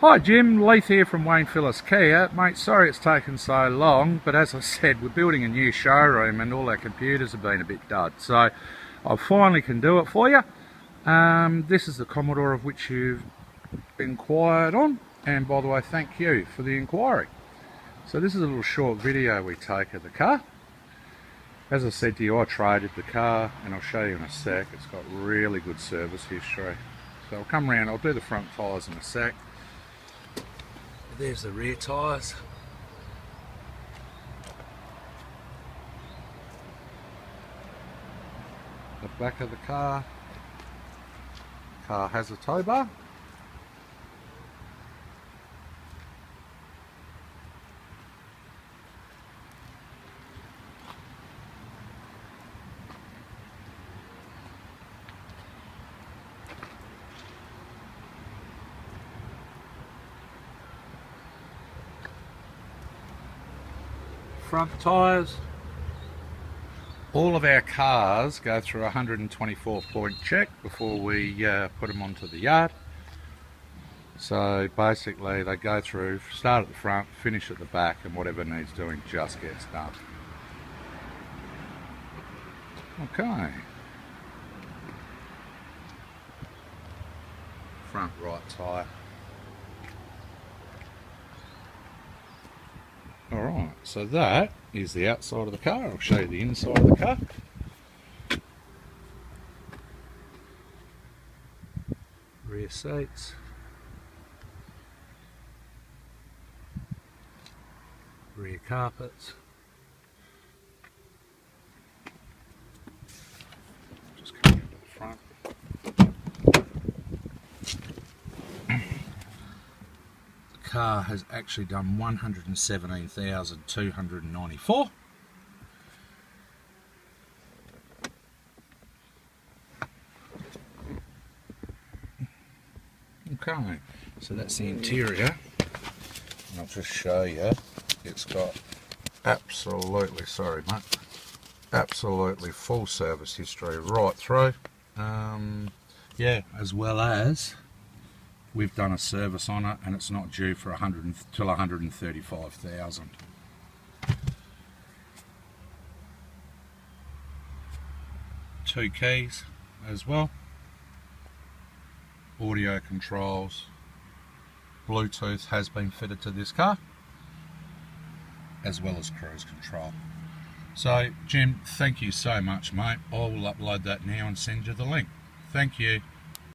Hi Jim, Leith here from Wayne Phillips Kia. Mate, sorry it's taken so long, but as I said, we're building a new showroom and all our computers have been a bit dud. So I finally can do it for you. This is the Commodore of which you've inquired on, and by the way, thank you for the inquiry. So this is a little short video we take of the car. As I said to you, I traded the car, and I'll show you in a sec. It's got really good service history. So I'll come around, I'll do the front tyres in a sec. There's the rear tyres. The back of the car. Car has a tow bar. Front tyres. All of our cars go through a 124 point check before we put them onto the yard. So basically they go through, start at the front, finish at the back, and whatever needs doing just gets done. Okay. Front right tyre. Alright, so that is the outside of the car. I'll show you the inside of the car. Rear seats. Rear carpets. Just coming into the front. Car has actually done 117,294. Okay, so that's the interior, and I'll just show you. It's got absolutely, sorry mate, absolutely full service history right through. Yeah, as well as we've done a service on it, and it's not due for 135,000. Two keys as well. Audio controls. Bluetooth has been fitted to this car, as well as cruise control. So Jim, thank you so much mate. I will upload that now and send you the link. Thank you.